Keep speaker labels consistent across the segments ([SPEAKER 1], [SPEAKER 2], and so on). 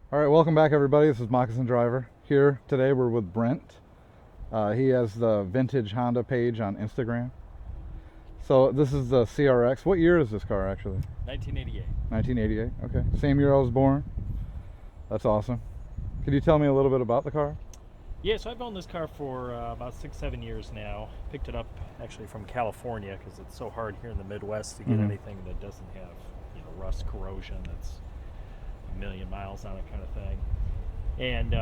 [SPEAKER 1] All right, welcome back, everybody. This is Moccasin Driver. Here today, we're with Brent. He has the Vintage Honda page on Instagram. So this is the CRX. What year is this car actually?
[SPEAKER 2] 1988.
[SPEAKER 1] 1988. Okay, same year I was born. That's awesome. Could you tell me a little bit about the car?
[SPEAKER 2] Yeah, so I've owned this car for about 6-7 years now. Picked it up actually from California because it's so hard here in the Midwest to get anything that doesn't have, rust, corrosion, that's a million miles on it kind of thing. And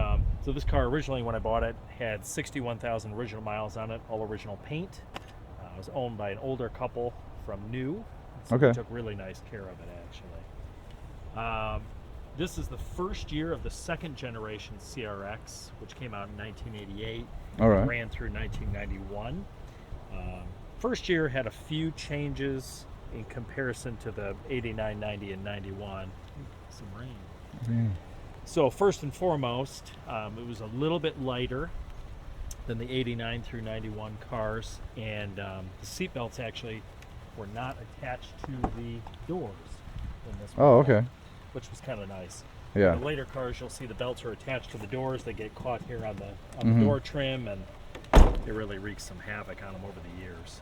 [SPEAKER 2] so this car originally, when I bought it, had 61,000 original miles on it, all original paint. It was owned by an older couple from New. So
[SPEAKER 1] Okay.
[SPEAKER 2] They took really nice care of it, actually. This is the first year of the second generation CRX, which came out in 1988.
[SPEAKER 1] All right.
[SPEAKER 2] Ran through 1991. First year had a few changes in comparison to the 89, 90, and 91. Some rain.
[SPEAKER 1] Yeah.
[SPEAKER 2] So first and foremost, it was a little bit lighter than the 89 through 91 cars, and the seat belts actually were not attached to the doors in this
[SPEAKER 1] Oh,
[SPEAKER 2] model,
[SPEAKER 1] okay.
[SPEAKER 2] which was kind of nice.
[SPEAKER 1] Yeah.
[SPEAKER 2] In the later cars, you'll see the belts are attached to the doors. They get caught here on the door trim, and it really wreaks some havoc on them over the years.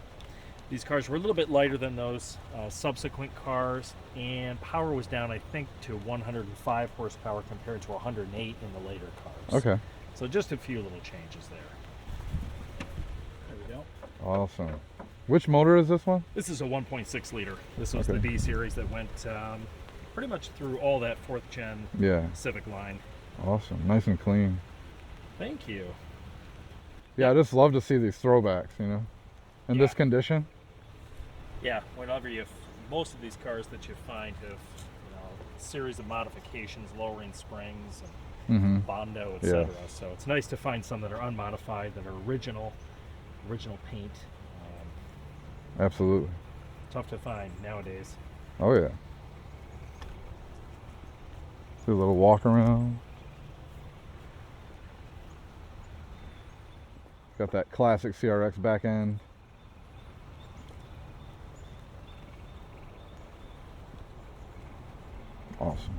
[SPEAKER 2] These cars were a little bit lighter than those subsequent cars, and power was down, I think, to 105 horsepower compared to 108 in the later cars.
[SPEAKER 1] Okay.
[SPEAKER 2] So just a few little changes there. There we go.
[SPEAKER 1] Awesome. Which motor is this one?
[SPEAKER 2] This is a 1.6 liter. This was
[SPEAKER 1] Okay.
[SPEAKER 2] the B series that went pretty much through all that 4th gen
[SPEAKER 1] Yeah.
[SPEAKER 2] Civic line.
[SPEAKER 1] Awesome. Nice and clean.
[SPEAKER 2] Thank you.
[SPEAKER 1] Yeah, I just love to see these throwbacks, in this
[SPEAKER 2] Yeah.
[SPEAKER 1] condition.
[SPEAKER 2] Yeah, whenever most of these cars that you find have, a series of modifications, lowering springs and Bondo, etc. So it's nice to find some that are unmodified, that are original paint.
[SPEAKER 1] Absolutely.
[SPEAKER 2] Tough to find nowadays.
[SPEAKER 1] Oh yeah. Do a little walk around. Got that classic CRX back end. Awesome.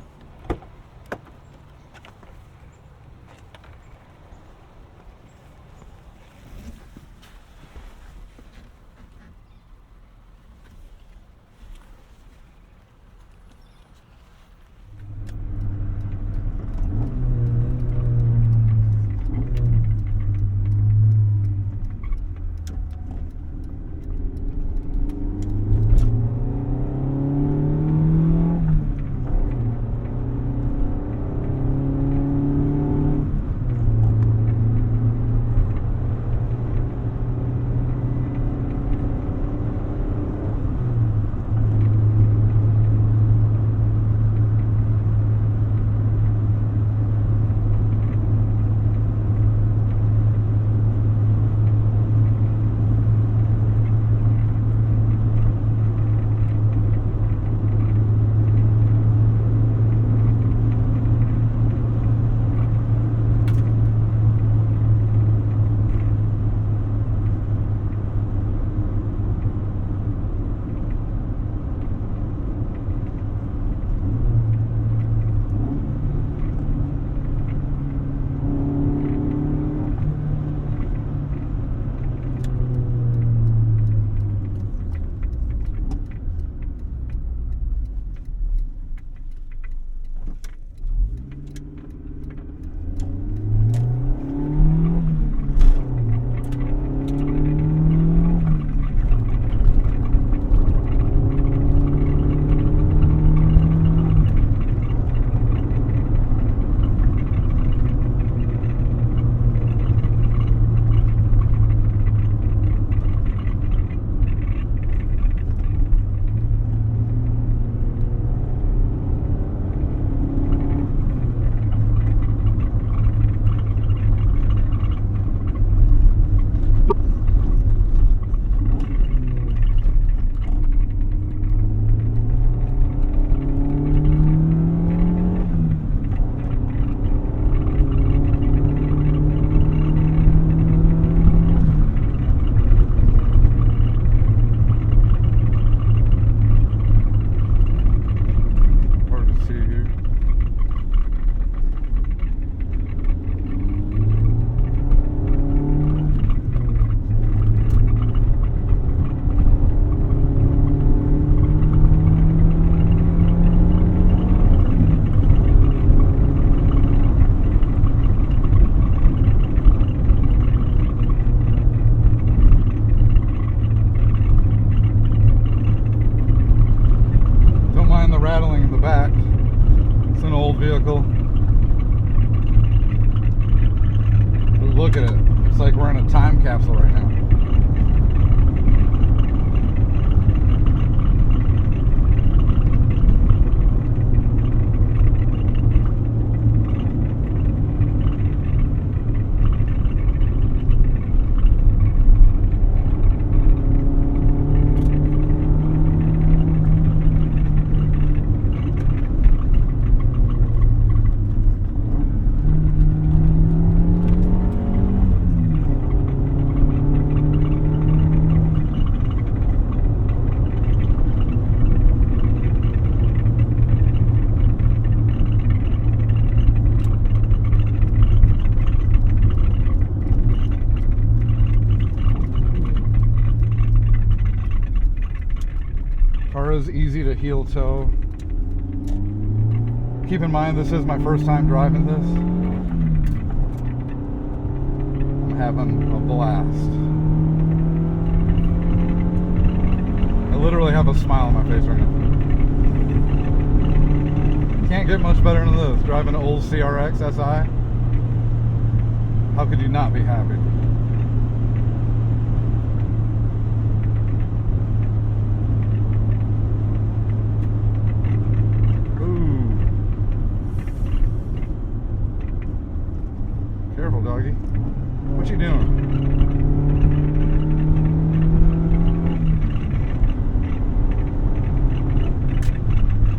[SPEAKER 1] rattling in the back. It's an old vehicle. But look at it. It's like we're in a time capsule right now. Car is easy to heel toe. Keep in mind, this is my first time driving this. I'm having a blast. I literally have a smile on my face right now. Can't get much better than this. Driving an old CRX Si. How could you not be happy? Careful, doggy. What you doing?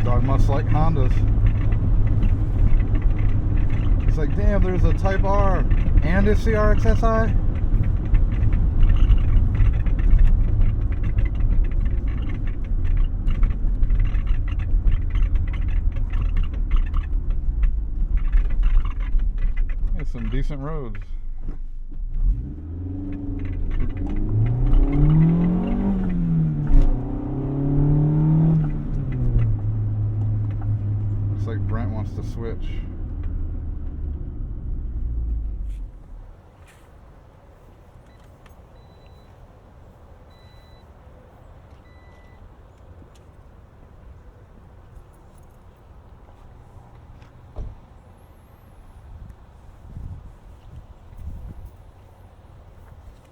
[SPEAKER 1] Dog must like Hondas. It's like, damn, there's a Type R and a CRX Si. Some decent roads. Looks like Brent wants to switch.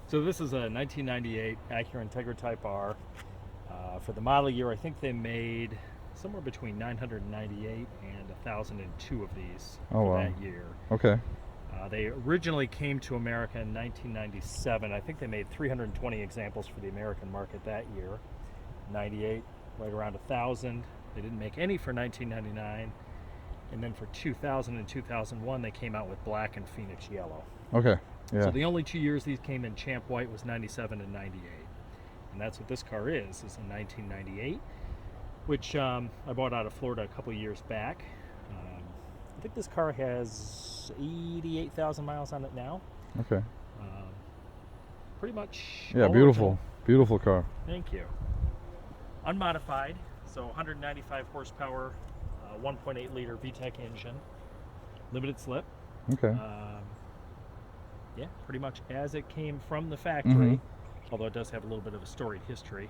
[SPEAKER 2] So this is a 1998 Acura Integra Type R. For the model year, I think they made somewhere between 998 and 1,002 of these for that year.
[SPEAKER 1] Okay.
[SPEAKER 2] They originally came to America in 1997. I think they made 320 examples for the American market that year. 98, right around 1,000. They didn't make any for 1999. And then for 2000 and 2001, they came out with black and Phoenix yellow.
[SPEAKER 1] Okay. Yeah.
[SPEAKER 2] So the only 2 years these came in champ white was 97 and 98. And that's what this car is a 1998, which I bought out of Florida a couple of years back. I think this car has 88,000 miles on it now.
[SPEAKER 1] Okay.
[SPEAKER 2] Pretty much.
[SPEAKER 1] Yeah, beautiful. Original. Beautiful car.
[SPEAKER 2] Thank you. Unmodified, so 195 horsepower, 1.8 liter VTEC engine, limited slip.
[SPEAKER 1] Okay.
[SPEAKER 2] Yeah, pretty much as it came from the factory, although it does have a little bit of a storied history.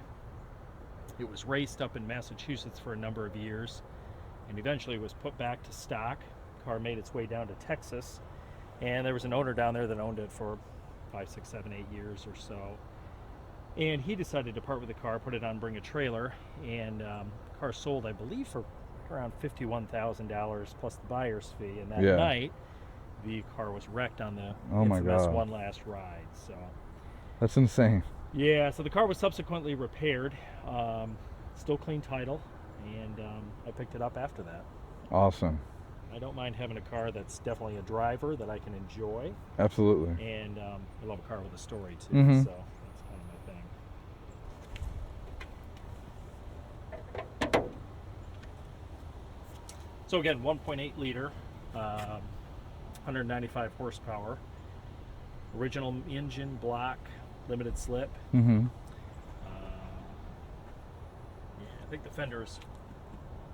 [SPEAKER 2] It was raced up in Massachusetts for a number of years and eventually was put back to stock. Car made its way down to Texas, and there was an owner down there that owned it for 5, 6, 7, 8 years or so. And he decided to part with the car, put it on Bring a Trailer, and the car sold, I believe, for around $51,000 plus the buyer's fee. And that night, the car was wrecked on the infamous one last ride. So
[SPEAKER 1] that's insane.
[SPEAKER 2] Yeah, so the car was subsequently repaired, still clean title, and I picked it up after that.
[SPEAKER 1] Awesome.
[SPEAKER 2] I don't mind having a car that's definitely a driver that I can enjoy.
[SPEAKER 1] Absolutely.
[SPEAKER 2] And I love a car with a story too, so that's kind of my thing. So again, 1.8 liter, 195 horsepower, original engine, block, limited slip. Yeah, I think the fenders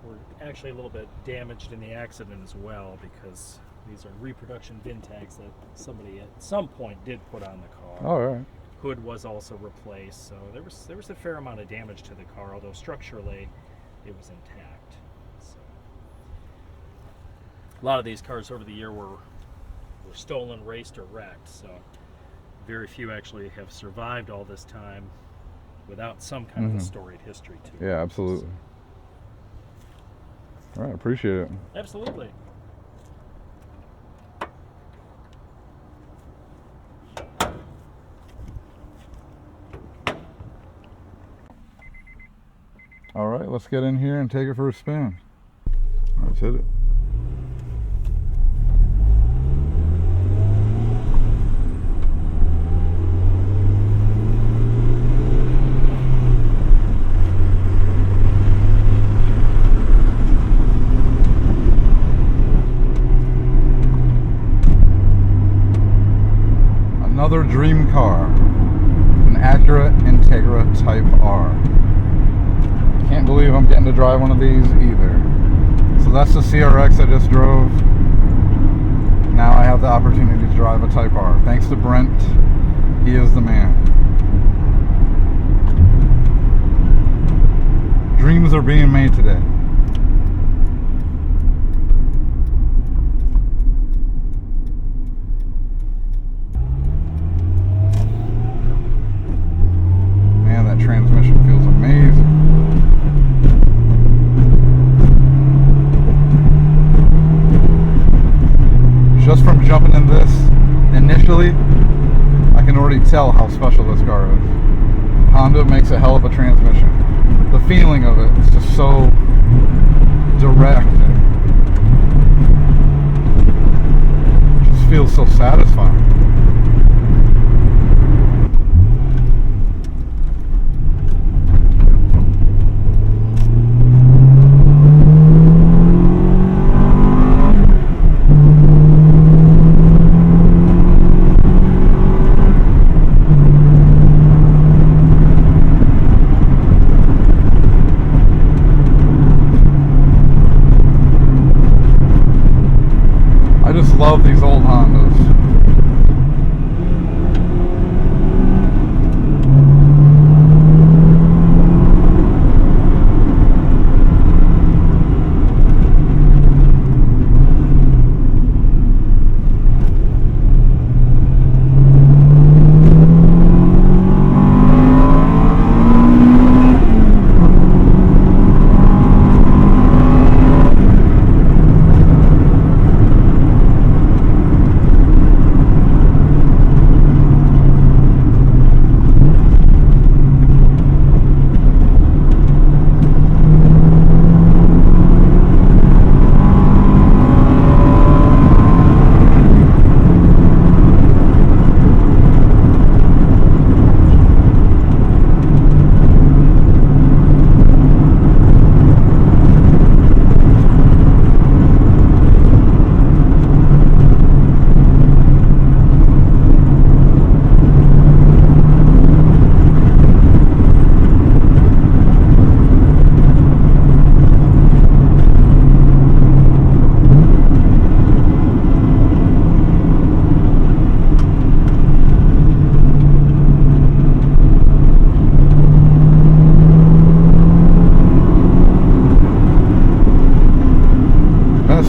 [SPEAKER 2] were actually a little bit damaged in the accident as well, because these are reproduction VIN tags that somebody at some point did put on the car.
[SPEAKER 1] All right.
[SPEAKER 2] Hood was also replaced, so there was a fair amount of damage to the car, although structurally it was intact. a lot of these cars over the year were stolen, raced, or wrecked. So very few actually have survived all this time without some kind of a storied history to it.
[SPEAKER 1] Yeah, absolutely. All right, appreciate it.
[SPEAKER 2] Absolutely.
[SPEAKER 1] All right, let's get in here and take it for a spin. Let's hit it. Another dream car, an Acura Integra Type R. Can't believe I'm getting to drive one of these either. So that's the CRX I just drove. Now I have the opportunity to drive a Type R. Thanks to Brent, he is the man. Dreams are being made today. Man, that transmission feels amazing. Just from jumping in this initially, I can already tell how special this car is. Honda makes a hell of a transmission. The feeling of it is just so direct. It just feels so satisfying. I just love these old Hondas.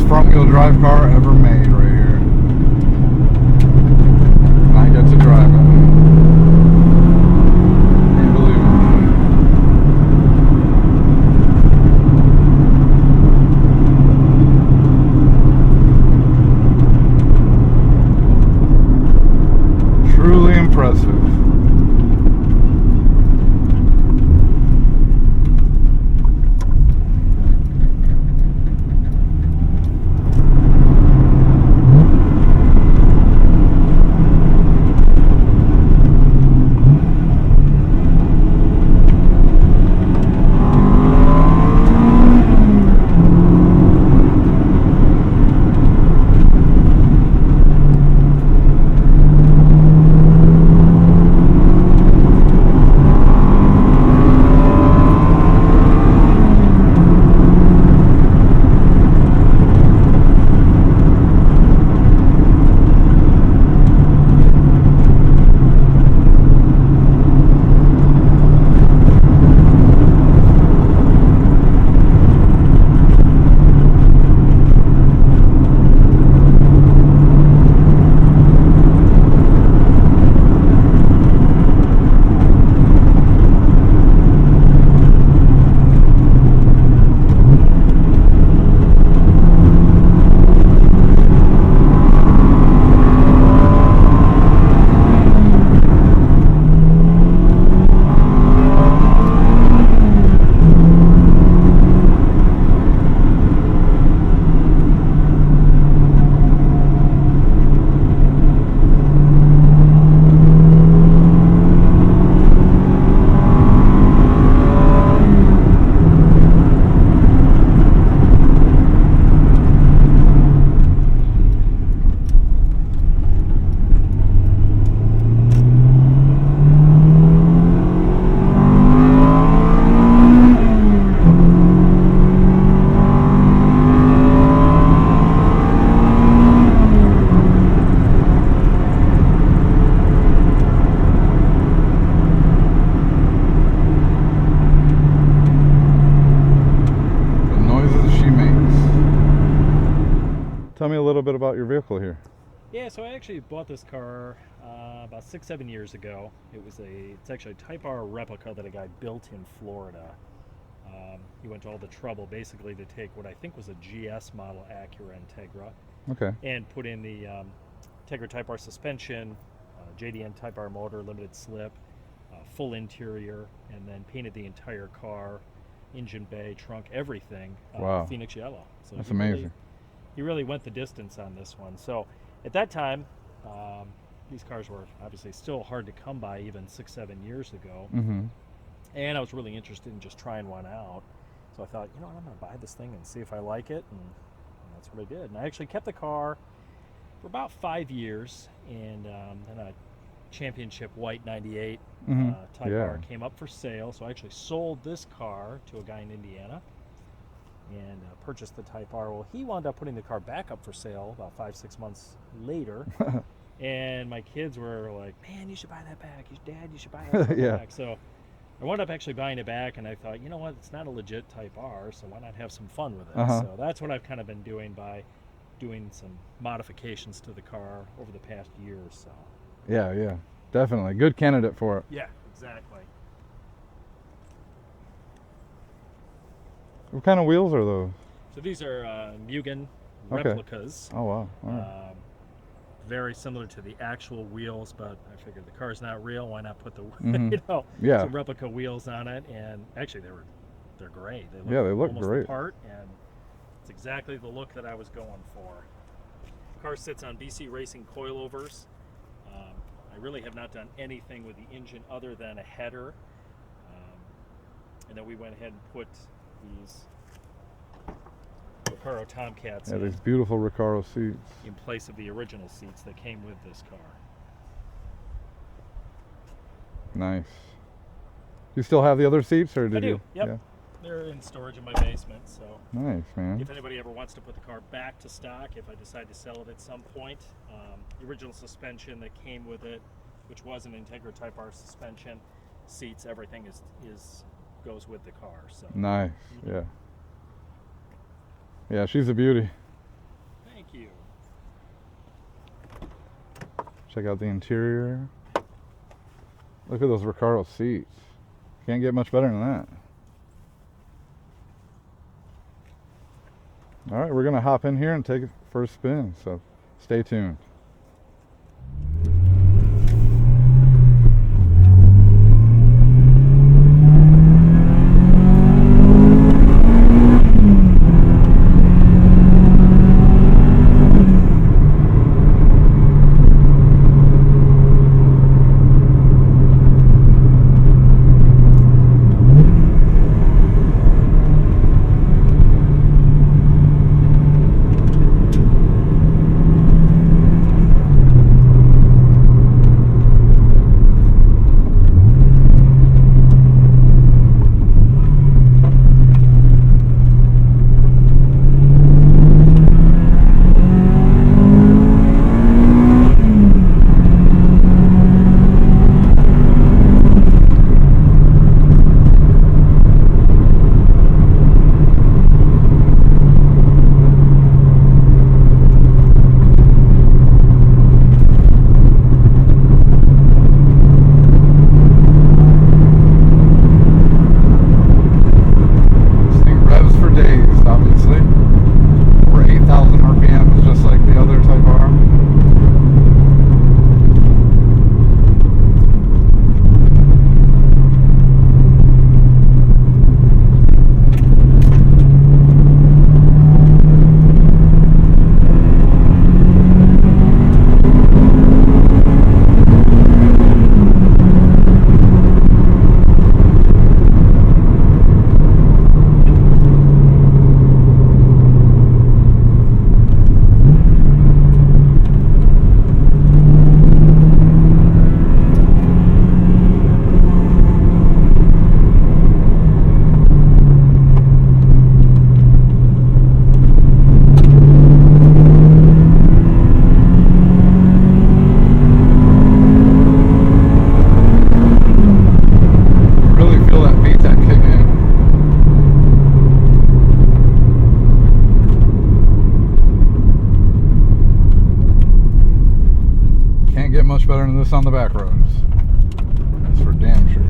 [SPEAKER 1] Front-wheel drive car ever made right here. And I get to drive it. Can't believe it. Truly impressive. Tell me a little bit about your vehicle here.
[SPEAKER 2] Yeah, so I actually bought this car about 6-7 years ago. It's actually a Type R replica that a guy built in Florida. He went to all the trouble basically to take what I think was a GS model Acura Integra
[SPEAKER 1] Okay.
[SPEAKER 2] and put in the Integra Type R suspension, JDM Type R motor, limited slip, full interior, and then painted the entire car, engine bay, trunk, everything,
[SPEAKER 1] Wow.
[SPEAKER 2] Phoenix yellow. So
[SPEAKER 1] That's
[SPEAKER 2] he really-
[SPEAKER 1] amazing.
[SPEAKER 2] he really went the distance on this one. So at that time, these cars were obviously still hard to come by even 6-7 years ago.
[SPEAKER 1] Mm-hmm.
[SPEAKER 2] And I was really interested in just trying one out. So I thought, you know what, I'm going to buy this thing and see if I like it. And that's what I did. And I actually kept the car for about 5 years. And then a championship white 98
[SPEAKER 1] Mhm.
[SPEAKER 2] Type
[SPEAKER 1] Yeah.
[SPEAKER 2] R came up for sale. So I actually sold this car to a guy in Indiana and purchased the Type R. Well, he wound up putting the car back up for sale about 5-6 months later. And my kids were like, man, you should buy that back. Dad, you should buy that
[SPEAKER 1] Yeah.
[SPEAKER 2] back. So I wound up actually buying it back, and I thought, you know what, it's not a legit Type R, so why not have some fun with it?
[SPEAKER 1] Uh-huh.
[SPEAKER 2] So that's what I've kind of been doing by doing some modifications to the car over the past year or so.
[SPEAKER 1] Yeah, definitely. Good candidate for it.
[SPEAKER 2] Yeah, exactly.
[SPEAKER 1] What kind of wheels are those?
[SPEAKER 2] So these are Mugen
[SPEAKER 1] Okay.
[SPEAKER 2] replicas.
[SPEAKER 1] Oh, wow. All right.
[SPEAKER 2] Very similar to the actual wheels, but I figured the car's not real. Why not put the
[SPEAKER 1] Mhm. Yeah.
[SPEAKER 2] some replica wheels on it? And actually, they're great.
[SPEAKER 1] Yeah, they look
[SPEAKER 2] almost
[SPEAKER 1] great.
[SPEAKER 2] the part, and it's exactly the look that I was going for. The car sits on BC Racing coilovers. I really have not done anything with the engine other than a header, and then we went ahead and put these Recaro Tomcats
[SPEAKER 1] Yeah,
[SPEAKER 2] in
[SPEAKER 1] these beautiful Recaro seats.
[SPEAKER 2] in place of the original seats that came with this car.
[SPEAKER 1] Nice. You still have the other seats, or did
[SPEAKER 2] I do,
[SPEAKER 1] you?
[SPEAKER 2] yep.
[SPEAKER 1] Yeah.
[SPEAKER 2] They're in storage in my basement, so
[SPEAKER 1] Nice, man.
[SPEAKER 2] if anybody ever wants to put the car back to stock, if I decide to sell it at some point, the original suspension that came with it, which was an Integra Type R suspension, seats, everything goes with the car. So
[SPEAKER 1] Nice. Yeah. Yeah, she's a beauty.
[SPEAKER 2] thank you.
[SPEAKER 1] Check out the interior. Look at those Recaro seats. Can't get much better than that. All right, we're gonna hop in here and take it for a spin, so stay tuned. better than this on the back roads. That's for damn sure.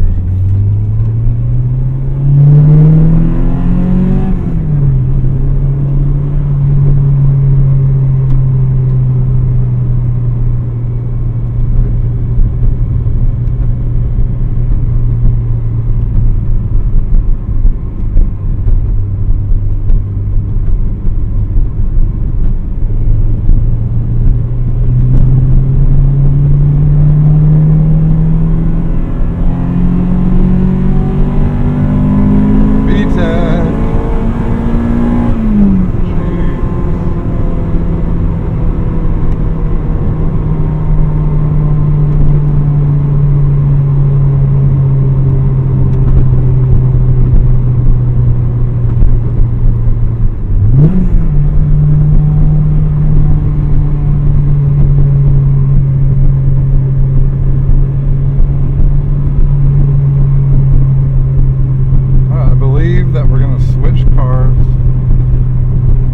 [SPEAKER 1] That we're going to switch cars.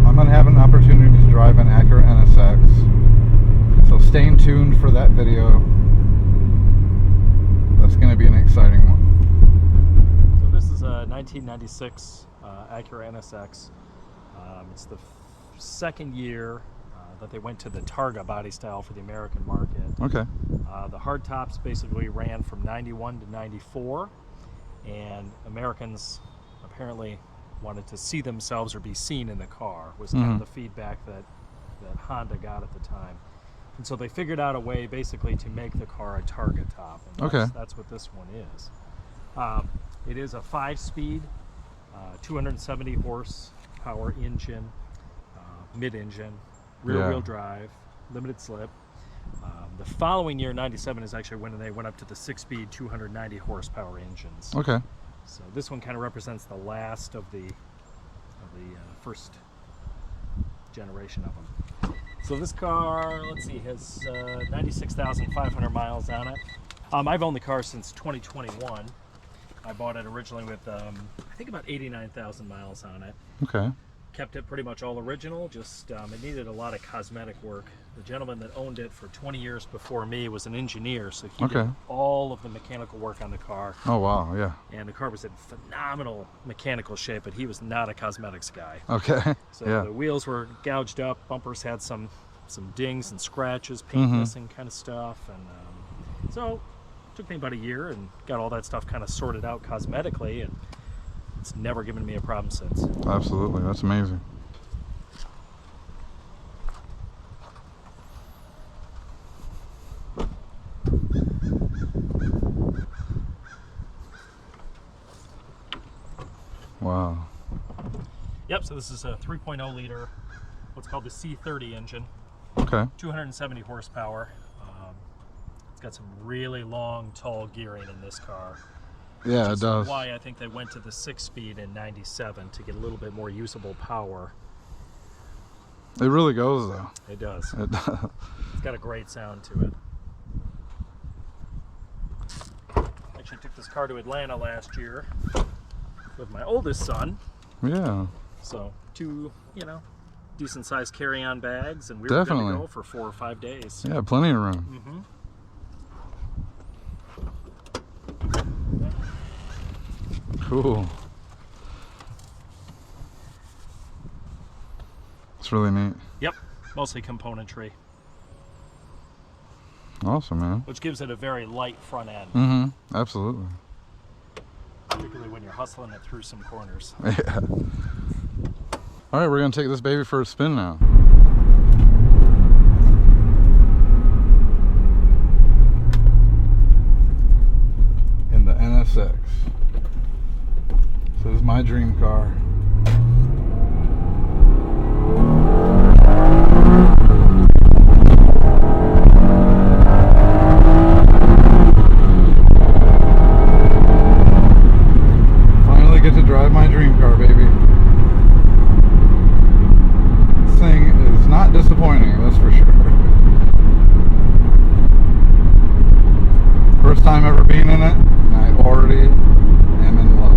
[SPEAKER 1] I'm going to have an opportunity to drive an Acura NSX, so stay tuned for that video. That's going to be an exciting one.
[SPEAKER 2] So this is a 1996 Acura NSX. It's the second year that they went to the Targa body style for the American market.
[SPEAKER 1] Okay.
[SPEAKER 2] The hard tops basically ran from 91 to 94, and Americans apparently wanted to see themselves or be seen in the car, was kind of the feedback that Honda got at the time. And so they figured out a way basically to make the car a Targa top. And that's what this one is. It is a 5-speed, 270 horsepower engine, mid-engine, rear-wheel drive, limited slip. The following year, 97, is actually when they went up to the 6-speed, 290 horsepower engines.
[SPEAKER 1] Okay.
[SPEAKER 2] So this one kind of represents the last of the first generation of them. So this car, let's see, has 96,500 miles on it. I've owned the car since 2021. I bought it originally with, I think, about 89,000 miles on it.
[SPEAKER 1] Okay.
[SPEAKER 2] Kept it pretty much all original, just it needed a lot of cosmetic work. The gentleman that owned it for 20 years before me was an engineer, so he did all of the mechanical work on the car.
[SPEAKER 1] Oh wow, yeah.
[SPEAKER 2] And the car was in phenomenal mechanical shape, but he was not a cosmetics guy.
[SPEAKER 1] Okay.
[SPEAKER 2] So the wheels were gouged up, bumpers had some dings and scratches, paint missing kind of stuff, and so it took me about a year and got all that stuff kind of sorted out cosmetically, and it's never given me a problem since.
[SPEAKER 1] Absolutely, that's amazing. Wow.
[SPEAKER 2] Yep, so this is a 3.0 liter, what's called the C30 engine.
[SPEAKER 1] Okay.
[SPEAKER 2] 270 horsepower. It's got some really long, tall gearing in this car.
[SPEAKER 1] Yeah, it does.
[SPEAKER 2] Why I think they went to the 6-speed in 97 to get a little bit more usable power.
[SPEAKER 1] It really goes though.
[SPEAKER 2] It does.
[SPEAKER 1] It does.
[SPEAKER 2] It's got a great sound to it. Actually took this car to Atlanta last year with my oldest son.
[SPEAKER 1] Yeah.
[SPEAKER 2] So 2, decent sized carry-on bags, and we were good to go for 4 or 5 days.
[SPEAKER 1] Yeah, plenty of room. Cool. It's really neat.
[SPEAKER 2] Yep, mostly componentry.
[SPEAKER 1] Awesome, man.
[SPEAKER 2] Which gives it a very light front end.
[SPEAKER 1] Absolutely.
[SPEAKER 2] Particularly when you're hustling it through some corners.
[SPEAKER 1] Yeah. All right, we're gonna take this baby for a spin now. In the NSX. So this is my dream car. Finally get to drive my dream car, baby. This thing is not disappointing, that's for sure. First time ever being in it, and I already am in love.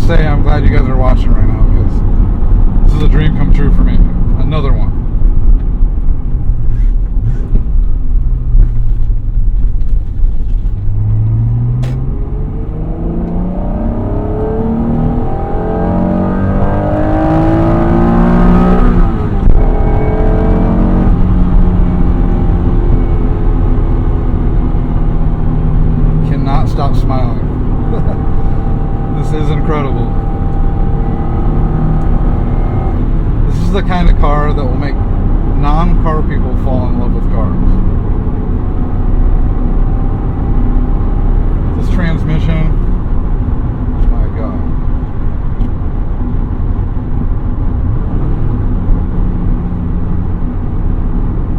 [SPEAKER 1] say I'm glad you guys are watching right now, because this is a dream come true for me. Another one. Cannot stop smiling. This is incredible. This is the kind of car that will make non-car people fall in love with cars. This transmission, my God.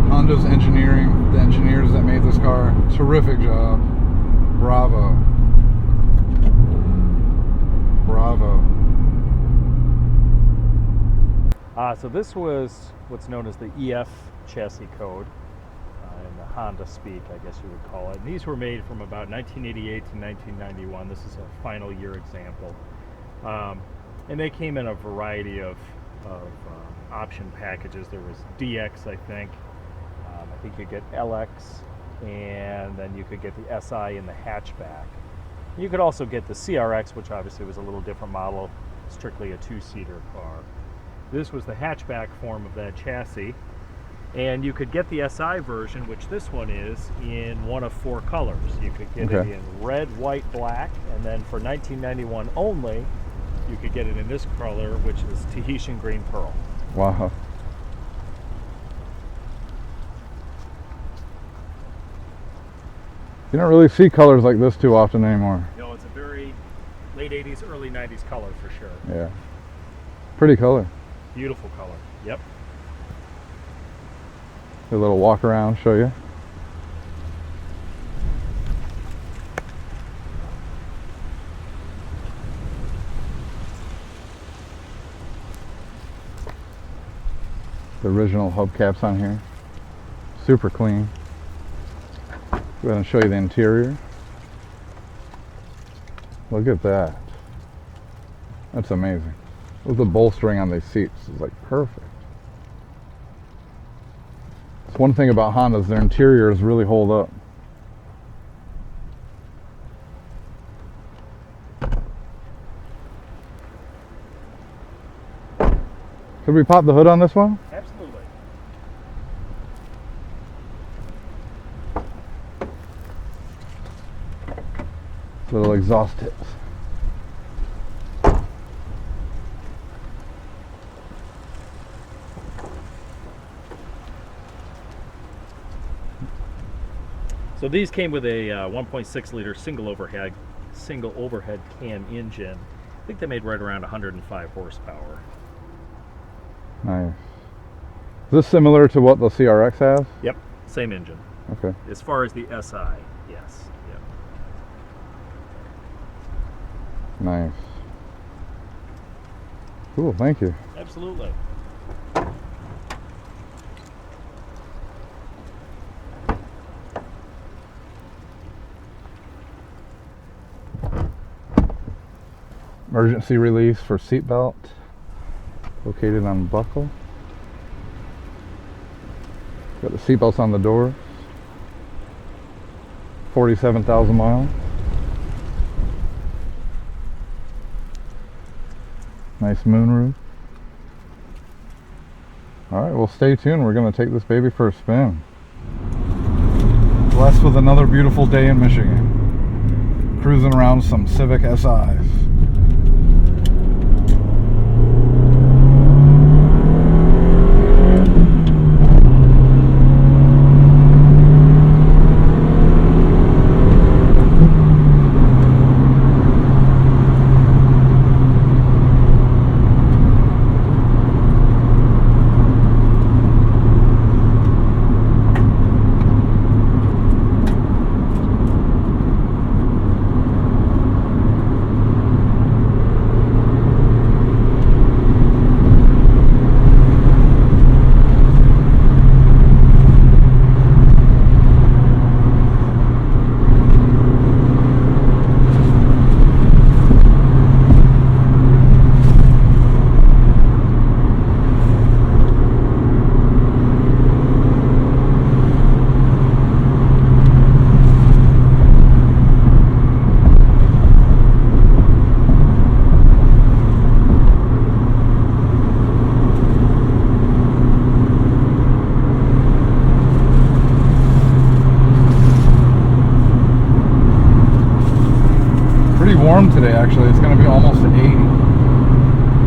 [SPEAKER 1] Honda's engineering, the engineers that made this car, terrific job. Bravo. Bravo.
[SPEAKER 2] So this was what's known as the EF chassis code in the Honda speak, I guess you would call it. And these were made from about 1988 to 1991. This is a final year example. And they came in a variety of option packages. There was DX, I think. I think you get LX, and then you could get the SI in the hatchback. You could also get the CRX, which obviously was a little different model, strictly a two-seater car. This was the hatchback form of that chassis, and you could get the SI version, which this one is, in one of four colors. You could get it in red, white, black, and then for $1991 only, you could get it in this color, which is Tahitian green pearl.
[SPEAKER 1] Wow. You don't really see colors like this too often anymore.
[SPEAKER 2] You know, it's a very late 80s, early 90s color for sure.
[SPEAKER 1] Yeah. Pretty color.
[SPEAKER 2] Beautiful color. Yep.
[SPEAKER 1] A little walk around, show you. The original hubcaps on here. Super clean. Go ahead and show you the interior. Look at that. That's amazing. Look at the bolstering on these seats. It's like perfect. It's one thing about Hondas, their interiors really hold up. Could we pop the hood on this one?
[SPEAKER 2] Absolutely.
[SPEAKER 1] Little exhaust tips.
[SPEAKER 2] So these came with a 1.6 liter single overhead cam engine. I think they made right around 105 horsepower.
[SPEAKER 1] Nice. Is this similar to what the CRX has?
[SPEAKER 2] Yep, same engine.
[SPEAKER 1] Okay.
[SPEAKER 2] As far as the SI, yes. Yep.
[SPEAKER 1] Nice. Cool, thank you.
[SPEAKER 2] Absolutely.
[SPEAKER 1] Emergency release for seat belt, located on buckle. Got the seat belts on the doors. 47,000 miles. Nice moonroof. Alright, well stay tuned. We're going to take this baby for a spin. Blessed with another beautiful day in Michigan. Cruising around some Civic Si's. actually. It's going to be almost 80.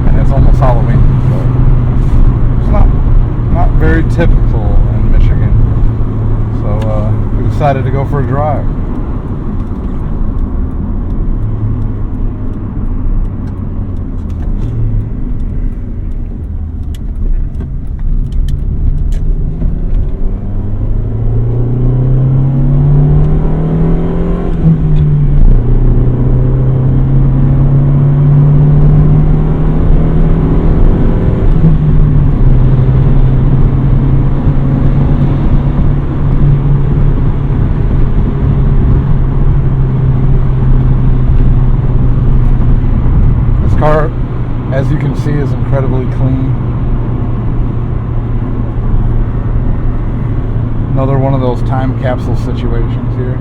[SPEAKER 1] And it's almost Halloween. So it's not very typical in Michigan. So we decided to go for a drive. Car, as you can see, is incredibly clean. Another one of those time capsule situations here.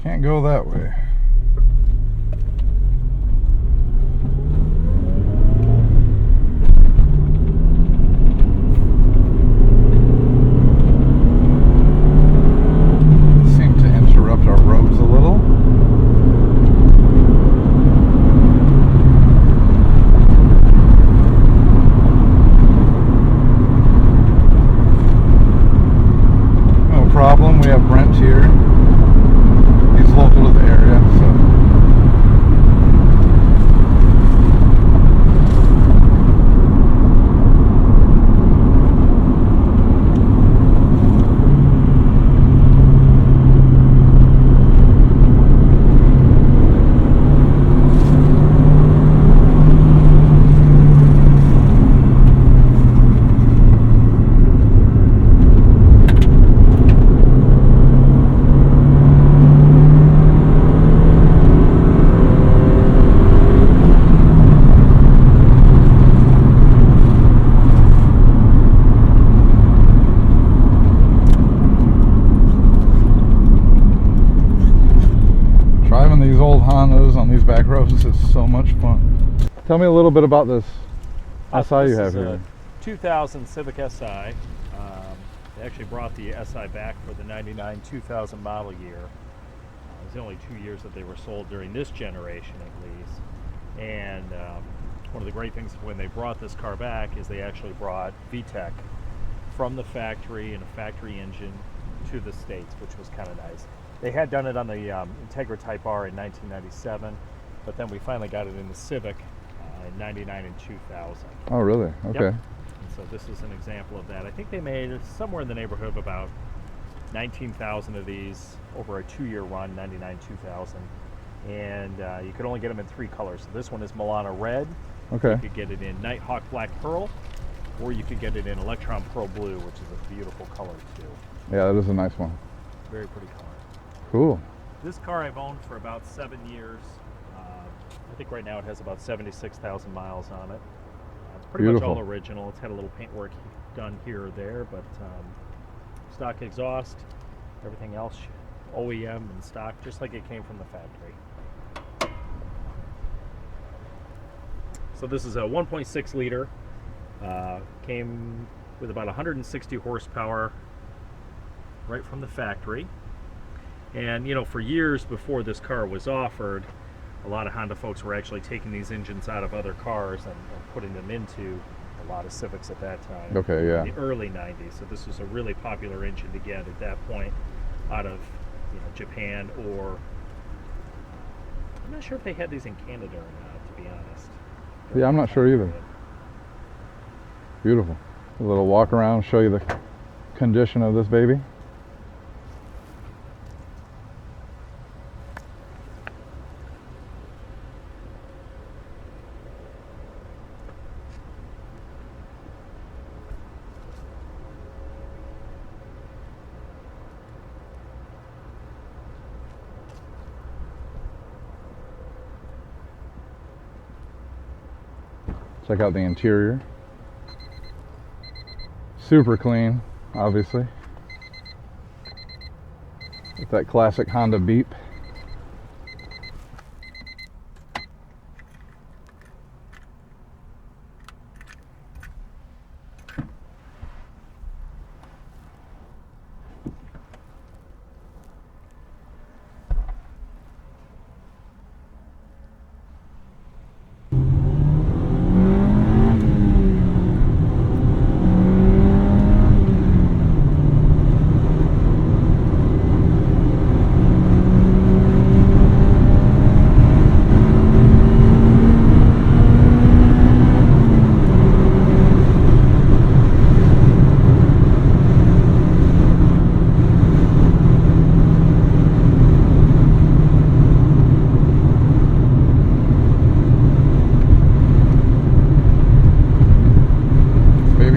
[SPEAKER 1] Can't go that way. Seem to interrupt our roads a little. No problem, we have Brent here. Local to the area, so these old Hondas on these back roads is so much fun. Tell me a little bit about this Si you have here.
[SPEAKER 2] 2000 Civic Si. They actually brought the Si back for the 99-2000 model year. It was the only 2 years that they were sold during this generation at least. And one of the great things when they brought this car back is they actually brought VTEC from the factory in a factory engine to the States, which was kind of nice. They had done it on the Integra Type R in 1997, but then we finally got it in the Civic in 99 and 2000.
[SPEAKER 1] Oh, really? Okay.
[SPEAKER 2] Yep. So this is an example of that. I think they made somewhere in the neighborhood of about 19,000 of these over a 2-year run, 99, 2000. And you could only get them in 3 colors. So this one is Milano Red.
[SPEAKER 1] Okay.
[SPEAKER 2] You could get it in Nighthawk Black Pearl, or you could get it in Electron Pearl Blue, which is a beautiful color too.
[SPEAKER 1] Yeah, that is a nice one.
[SPEAKER 2] Very pretty car.
[SPEAKER 1] Cool.
[SPEAKER 2] This car I've owned for about 7 years. I think right now it has about 76,000 miles on it. It's pretty
[SPEAKER 1] Beautiful.
[SPEAKER 2] much all original. It's had a little paint work done here or there, but stock exhaust, everything else OEM and stock, just like it came from the factory. So this is a 1.6 liter. Came with about 160 horsepower right from the factory. And you know, for years before this car was offered, a lot of Honda folks were actually taking these engines out of other cars and putting them into a lot of Civics at that time.
[SPEAKER 1] Okay, yeah.
[SPEAKER 2] In the early 90s. So this was a really popular engine to get at that point out of, you know, Japan, or I'm not sure if they had these in Canada or not, to be honest.
[SPEAKER 1] Yeah, I'm not sure either. Beautiful. A little walk around, show you the condition of this baby. Check out the interior. Super clean, obviously. With that classic Honda beep.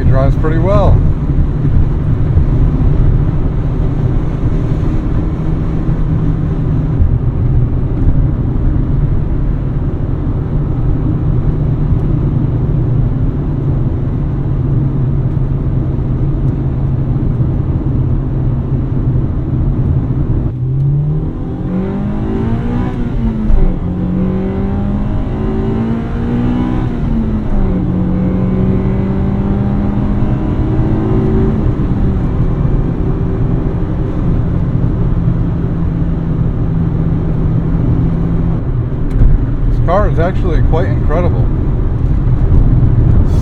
[SPEAKER 1] Drives pretty well. Car is actually quite incredible.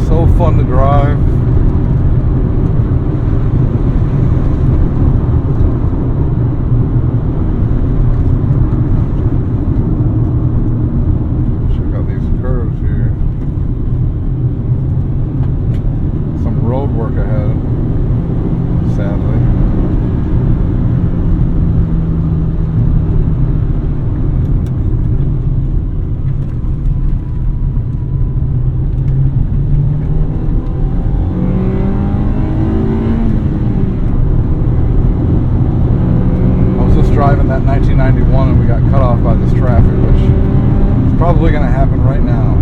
[SPEAKER 1] So fun to drive. Check out these curves here. Some road work ahead, sadly. Driving that 1991 and we got cut off by this traffic, which is probably going to happen right now.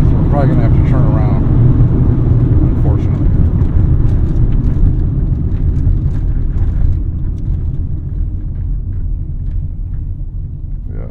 [SPEAKER 1] So we're probably going to have to turn around, unfortunately. Yeah.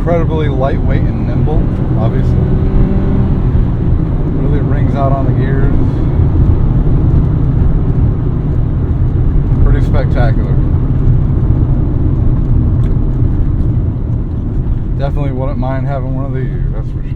[SPEAKER 1] Incredibly lightweight and nimble, obviously. Really rings out on the gears. Pretty spectacular. Definitely wouldn't mind having one of these, that's for sure.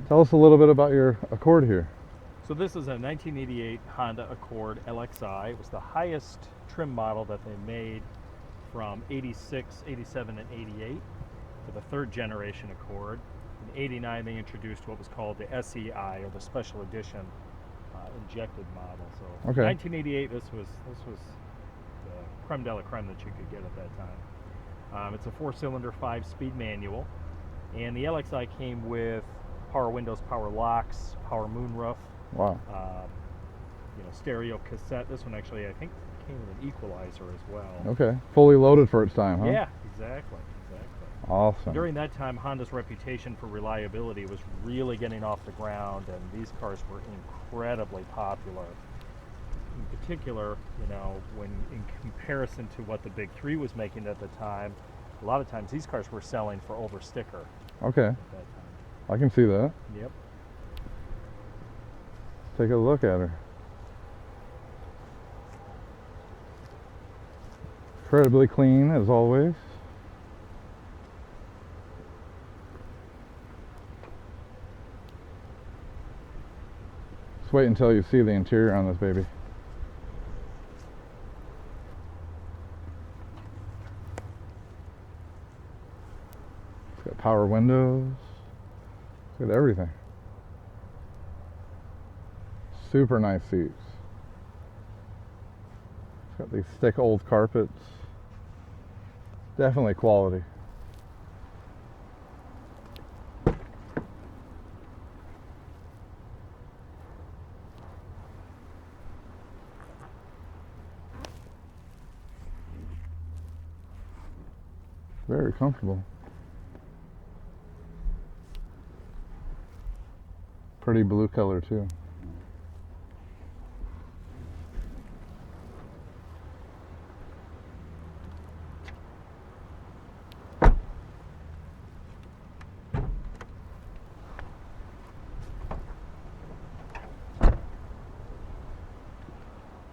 [SPEAKER 1] Tell us a little bit about your Accord here.
[SPEAKER 2] So this is a 1988 Honda Accord LXI. It was the highest trim model that they made from 86, 87, and 88 for the third generation Accord. In 89 they introduced what was called the SEI, or the special edition injected model. So
[SPEAKER 1] Okay.
[SPEAKER 2] 1988, this was the creme de la creme that you could get at that time. It's a 4-cylinder 5-speed manual, and the LXI came with power windows, power locks, power moonroof.
[SPEAKER 1] Wow.
[SPEAKER 2] Stereo cassette. This one actually, I think, came with an equalizer as well.
[SPEAKER 1] Okay. Fully loaded for its time, huh?
[SPEAKER 2] Yeah, exactly.
[SPEAKER 1] Awesome.
[SPEAKER 2] During that time, Honda's reputation for reliability was really getting off the ground, and these cars were incredibly popular. In particular, when in comparison to what the Big Three was making at the time, a lot of times these cars were selling for over sticker
[SPEAKER 1] Okay.
[SPEAKER 2] at that time.
[SPEAKER 1] I can see that.
[SPEAKER 2] Yep.
[SPEAKER 1] Take a look at her. Incredibly clean, as always. Just wait until you see the interior on this baby. It's got power windows. It's got everything. Super nice seats. It's got these thick old carpets. Definitely quality. Very comfortable. Pretty blue color too.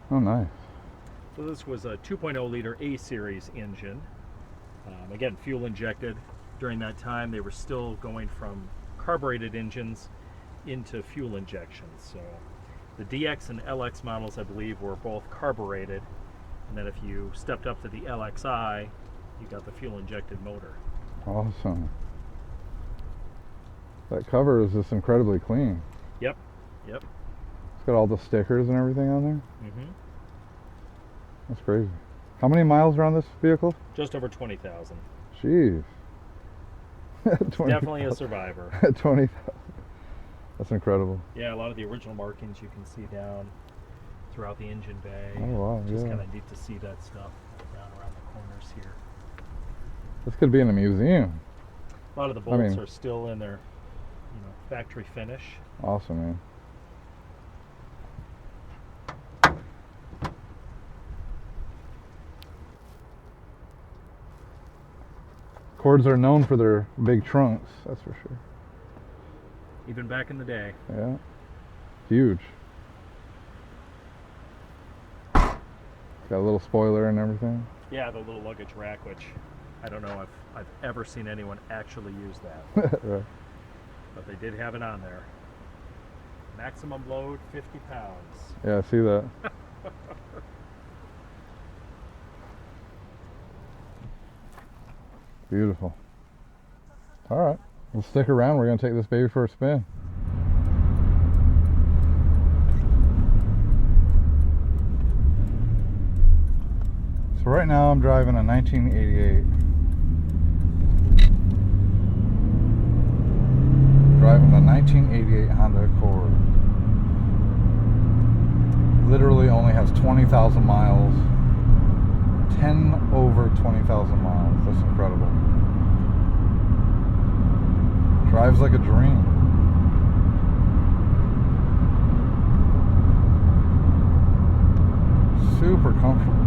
[SPEAKER 1] Oh, nice.
[SPEAKER 2] So this was a 2.0 liter A series engine. Again, fuel injected. During that time, they were still going from carbureted engines into fuel injections. So the DX and LX models, I believe, were both carbureted. And then if you stepped up to the LXI, you got the fuel injected motor.
[SPEAKER 1] Awesome. That cover is just incredibly clean.
[SPEAKER 2] Yep.
[SPEAKER 1] It's got all the stickers and everything on there.
[SPEAKER 2] Mm-hmm.
[SPEAKER 1] That's crazy. How many miles are on this vehicle?
[SPEAKER 2] Just over 20,000.
[SPEAKER 1] Jeez.
[SPEAKER 2] Definitely a survivor.
[SPEAKER 1] 20,000. That's incredible.
[SPEAKER 2] Yeah, a lot of the original markings you can see down throughout the engine bay.
[SPEAKER 1] Oh, wow,
[SPEAKER 2] Just
[SPEAKER 1] yeah.
[SPEAKER 2] kind of neat to see that stuff down around the corners here.
[SPEAKER 1] This could be in a museum.
[SPEAKER 2] A lot of the bolts are still in their, factory finish.
[SPEAKER 1] Awesome, man. Accords are known for their big trunks, that's for sure.
[SPEAKER 2] Even back in the day.
[SPEAKER 1] Yeah. Huge. Got a little spoiler and everything.
[SPEAKER 2] Yeah, the little luggage rack, which I don't know if I've ever seen anyone actually use that.
[SPEAKER 1] Right.
[SPEAKER 2] But they did have it on there. Maximum load, 50 pounds.
[SPEAKER 1] Yeah, I see that. Beautiful. All right, we'll stick around. We're going to take this baby for a spin. So right now I'm driving a 1988. Driving the 1988 Honda Accord. Literally only has 20,000 miles. 10 over 20,000 miles. That's incredible. Drives like a dream. Super comfortable.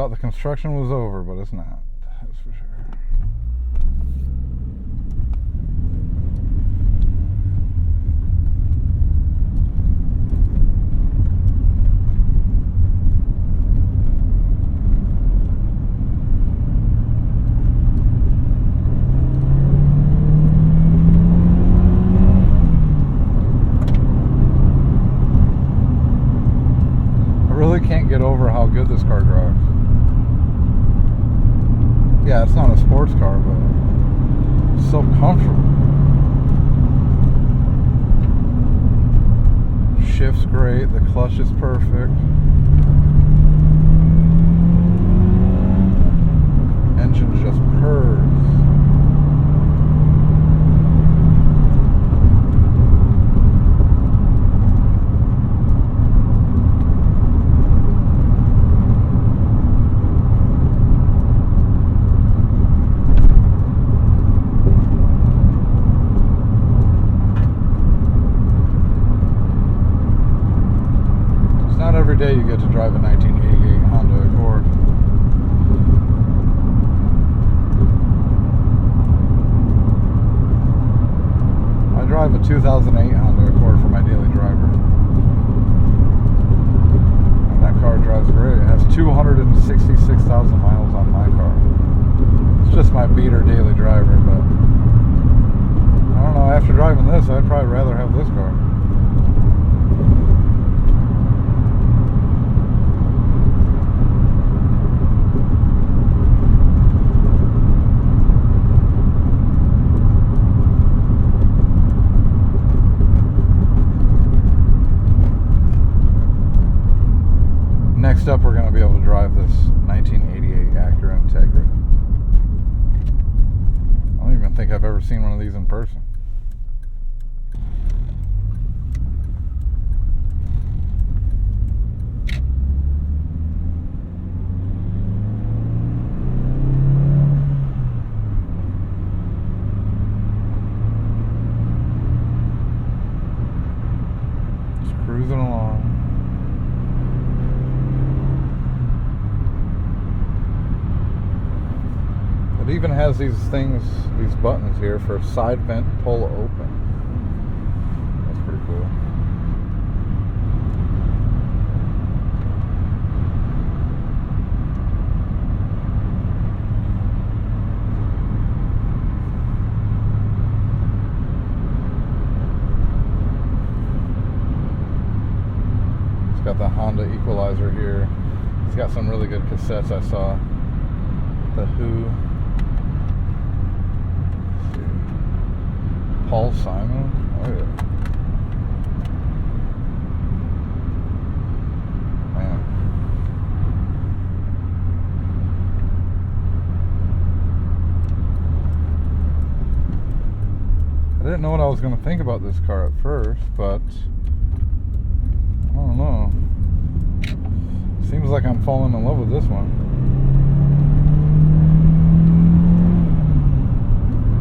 [SPEAKER 1] Thought the construction was over, but it's not. That's for sure. Can't get over how good this car drives. Yeah, it's not a sports car, but it's so comfortable. Shift's great, the clutch is perfect. Engine just purrs. Every day you get to drive a 1988 Honda Accord. I drive a 2008 Honda Accord for my daily driver. And that car drives great. It has 266,000 miles on my car. It's just my beater daily driver, but I don't know, after driving this, I'd probably rather have this car. Next up, we're going to be able to drive this 1988 Acura Integra. I don't even think I've ever seen one of these in person. Just cruising along. It even has these things, these buttons here for side vent pull open. That's pretty cool. It's got the Honda equalizer here. It's got some really good cassettes I saw. The Who. Paul Simon? Oh yeah. Man. I didn't know what I was going to think about this car at first, but I don't know. Seems like I'm falling in love with this one.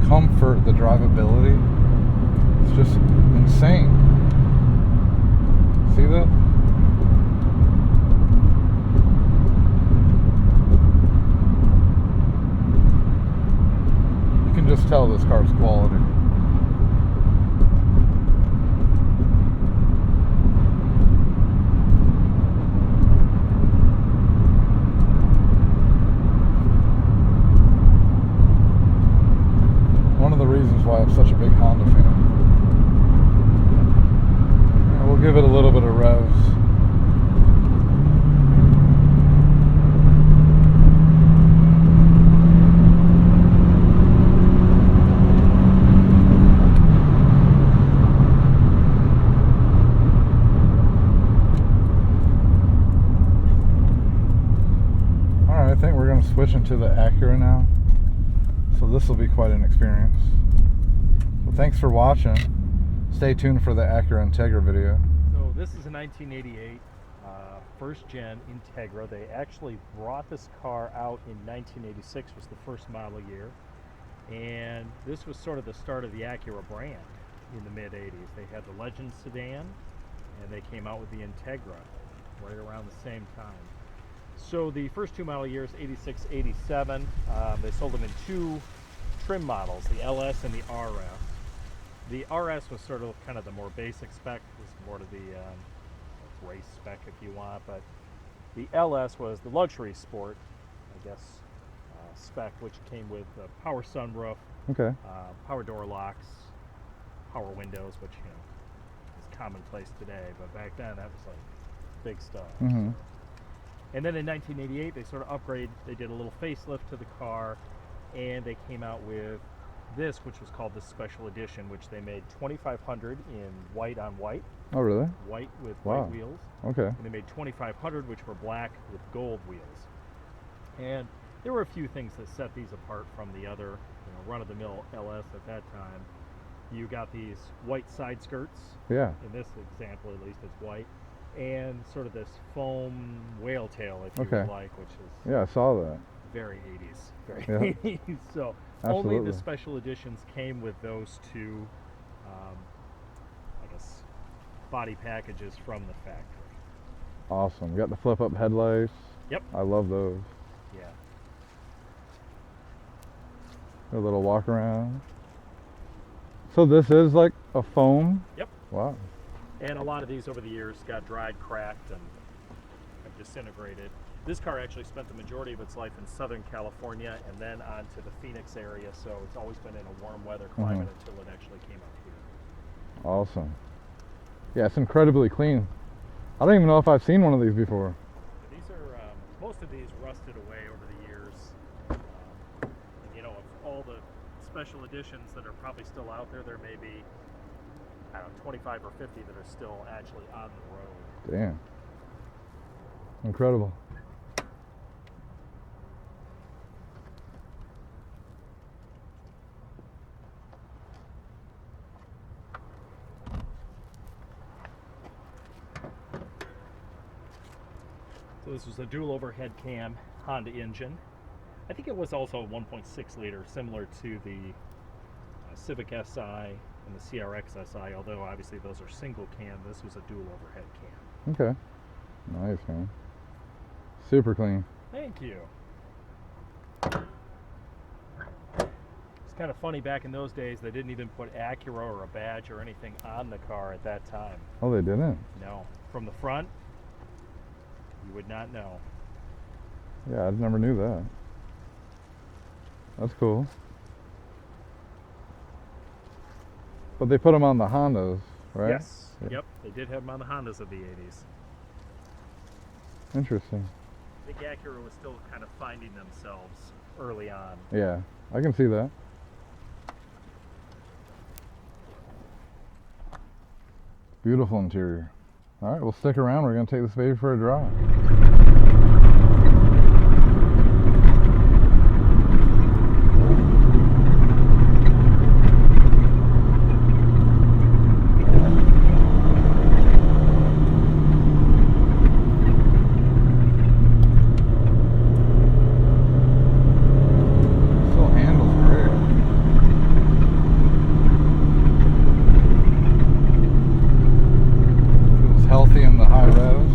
[SPEAKER 1] Comfort, the drivability. It's just insane. See that? You can just tell this car's quality. One of the reasons why I'm such a big Honda fan. Yeah, we'll give it a little bit of revs. Alright, I think we're going to switch into the Acura now. So this will be quite an experience. Well, thanks for watching. Stay tuned for the Acura Integra video.
[SPEAKER 2] So this is a 1988 first gen Integra. They actually brought this car out in 1986, was the first model year. And this was sort of the start of the Acura brand in the mid 80s. They had the Legend sedan and they came out with the Integra right around the same time. So the first two model years, 86, 87, they sold them in two trim models, the LS and the RS. The RS was sort of kind of the more basic spec, it was more to the race spec if you want, but the LS was the luxury sport, I guess, spec, which came with a power sunroof,
[SPEAKER 1] Okay.
[SPEAKER 2] power door locks, power windows, which is commonplace today, but back then that was like big stuff.
[SPEAKER 1] Mm-hmm.
[SPEAKER 2] And then in 1988, they sort of upgraded. They did a little facelift to the car, and they came out with this, which was called the Special Edition, which they made 2,500 in white on white.
[SPEAKER 1] Oh, really?
[SPEAKER 2] White with
[SPEAKER 1] Wow.
[SPEAKER 2] white wheels.
[SPEAKER 1] Okay.
[SPEAKER 2] And they made 2,500, which were black with gold wheels. And there were a few things that set these apart from the other, run-of-the-mill LS at that time. You got these white side skirts.
[SPEAKER 1] Yeah.
[SPEAKER 2] In this example, at least, it's white. And sort of this foam whale tail, if you
[SPEAKER 1] Okay.
[SPEAKER 2] would like, which is
[SPEAKER 1] Yeah, I saw that.
[SPEAKER 2] very 80s. Very
[SPEAKER 1] Yeah.
[SPEAKER 2] 80s. So only
[SPEAKER 1] Absolutely.
[SPEAKER 2] the special editions came with those two, I guess, body packages from the factory.
[SPEAKER 1] Awesome. Got the flip up headlights.
[SPEAKER 2] Yep.
[SPEAKER 1] I love those.
[SPEAKER 2] Yeah.
[SPEAKER 1] A little walk around. So this is like a foam?
[SPEAKER 2] Yep.
[SPEAKER 1] Wow.
[SPEAKER 2] And a lot of these over the years got dried, cracked, and have disintegrated. This car actually spent the majority of its life in Southern California and then on to the Phoenix area, so it's always been in a warm weather climate until it actually came up here.
[SPEAKER 1] Awesome. Yeah, it's incredibly clean. I don't even know if I've seen one of these before.
[SPEAKER 2] These are, most of these rusted away over the years. And of all the special editions that are probably still out there, there may be, I don't know, 25 or 50 that are still actually on the road.
[SPEAKER 1] Damn. Incredible.
[SPEAKER 2] So this was a dual overhead cam Honda engine. I think it was also a 1.6 liter, similar to the Civic Si and the CRX Si, although obviously those are single cam. This was a dual overhead cam.
[SPEAKER 1] Okay. Nice, man. Super clean.
[SPEAKER 2] Thank you. It's kind of funny, back in those days, they didn't even put Acura or a badge or anything on the car at that time.
[SPEAKER 1] Oh, they didn't?
[SPEAKER 2] No. From the front, you would not know.
[SPEAKER 1] Yeah, I never knew that. That's cool. But they put them on the Hondas, right?
[SPEAKER 2] Yes.
[SPEAKER 1] Yeah.
[SPEAKER 2] Yep. They did have them on the Hondas of the 80s.
[SPEAKER 1] Interesting.
[SPEAKER 2] I think Acura was still kind of finding themselves early on.
[SPEAKER 1] Yeah, I can see that. Beautiful interior. All right, we'll stick around. We're going to take this baby for a drive. Healthy in the high revs.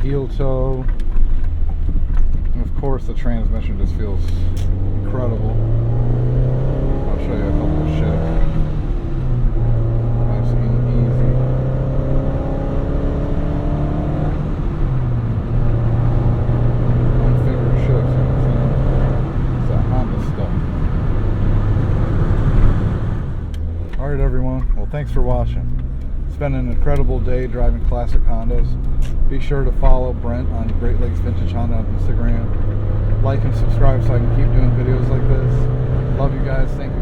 [SPEAKER 1] heel toe. And of course the transmission just feels incredible. I'll show you a couple of shifts. Nice and easy. One finger shifts, you know what I'm saying? It's that Honda stuff. Alright everyone, well thanks for watching. It's been an incredible day driving classic Hondas. Be sure to follow Brent on Great Lakes Vintage Honda on Instagram. Like and subscribe so I can keep doing videos like this. Love you guys. Thank you.